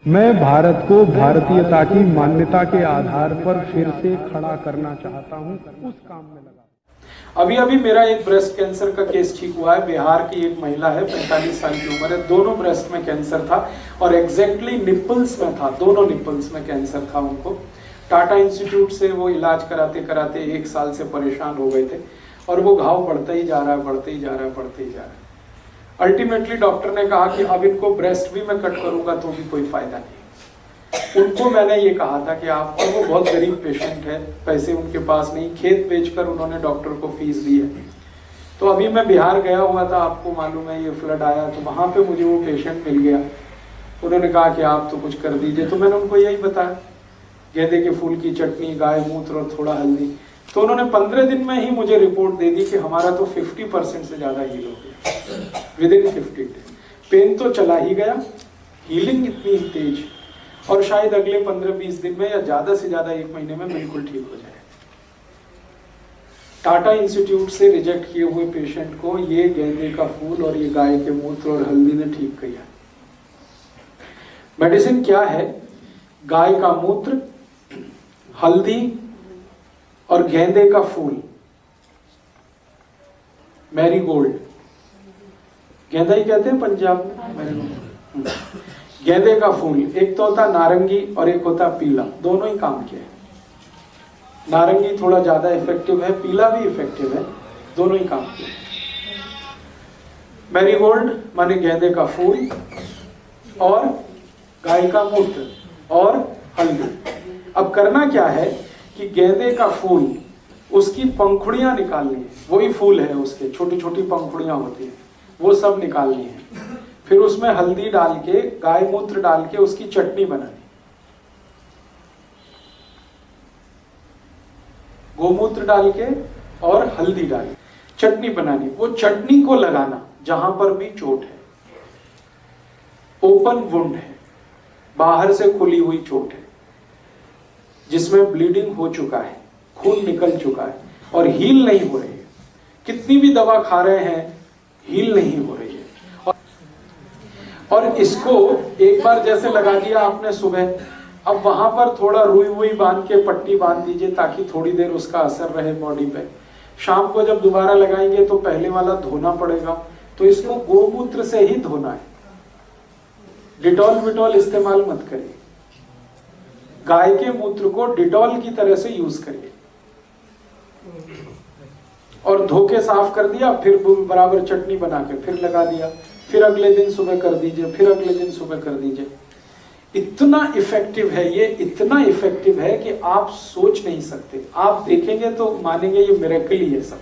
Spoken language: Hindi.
मैं भारत को भारतीयता की मान्यता के आधार पर फिर से खड़ा करना चाहता हूं, उस काम में लगा। अभी अभी मेरा एक ब्रेस्ट कैंसर का केस ठीक हुआ है। बिहार की एक महिला है, 45 साल की उम्र है, दोनों ब्रेस्ट में कैंसर था और एग्जैक्टली निपल्स में था, दोनों निपल्स में कैंसर था उनको। टाटा इंस्टीट्यूट से वो इलाज कराते कराते 1 साल से परेशान हो गए थे और वो घाव बढ़ता ही जा रहा है, बढ़ते ही जा रहा है, बढ़ते ही जा रहा है। अल्टीमेटली डॉक्टर ने कहा कि अब इनको ब्रेस्ट भी मैं कट करूंगा तो भी कोई फायदा नहीं। उनको मैंने ये कहा था कि आप, और वो बहुत गरीब पेशेंट है, पैसे उनके पास नहीं, खेत बेचकर उन्होंने डॉक्टर को फीस दी है। तो अभी मैं बिहार गया हुआ था, आपको मालूम है ये फ्लड आया, तो वहां पे मुझे वो पेशेंट मिल गया। उन्होंने कहा कि आप तो कुछ कर दीजिए, तो मैंने उनको यही बताया, गेंदे के फूल की चटनी, गाय मूत्र और थोड़ा हल्दी। तो उन्होंने 15 दिन में ही मुझे रिपोर्ट दे दी कि हमारा तो 50% से ज्यादा हील हो गया विदिन 50 डेज। पेन तो चला ही गया, हीलिंग इतनी ही तेज, और शायद अगले 15-20 दिन में या ज्यादा से ज्यादा 1 महीने में बिल्कुल ठीक हो जाए। टाटा इंस्टीट्यूट से रिजेक्ट किए हुए पेशेंट को ये गेंदे का फूल और ये गाय के मूत्र और हल्दी ने ठीक किया। मेडिसिन क्या है? गाय का मूत्र, हल्दी और गेंदे का फूल, मैरीगोल्ड, गेंदा ही कहते हैं पंजाब में। गेंदे का फूल, एक तो होता नारंगी और एक होता पीला, दोनों ही काम के हैं। नारंगी थोड़ा ज्यादा इफेक्टिव है, पीला भी इफेक्टिव है, दोनों ही काम के हैं। मैरीगोल्ड माने गेंदे का फूल और गाय का मूत्र और हल्दी। अब करना क्या है कि गेंदे का फूल, उसकी पंखुड़ियां निकालनी है, वही फूल है उसके, छोटी छोटी पंखुड़ियां होती है, वो सब निकालनी है। फिर उसमें हल्दी डाल के, गाय मूत्र डाल के उसकी चटनी बनानी, गोमूत्र डाल के और हल्दी डाल के चटनी बनानी। वो चटनी को लगाना जहां पर भी चोट है, ओपन वुंड है, बाहर से खुली हुई चोट है, जिसमें ब्लीडिंग हो चुका है, खून निकल चुका है और हील नहीं हो रही है, कितनी भी दवा खा रहे हैं हील नहीं हो रही है। और इसको एक बार जैसे लगा दिया आपने सुबह, अब वहां पर थोड़ा रुई हुई बांध के पट्टी बांध दीजिए ताकि थोड़ी देर उसका असर रहे बॉडी पे। शाम को जब दोबारा लगाएंगे तो पहले वाला धोना पड़ेगा, तो इसको गोमूत्र से ही धोना है। डिटॉल विटॉल इस्तेमाल मत करिए, गाय के मूत्र को डिटॉल की तरह से यूज करिए और धो के साफ कर दिया, फिर बराबर चटनी बना के फिर लगा दिया, फिर अगले दिन सुबह कर दीजिए, फिर अगले दिन सुबह कर दीजिए। इतना इफेक्टिव है ये, इतना इफेक्टिव है कि आप सोच नहीं सकते। आप देखेंगे तो मानेंगे ये मिरेकल ही है सब।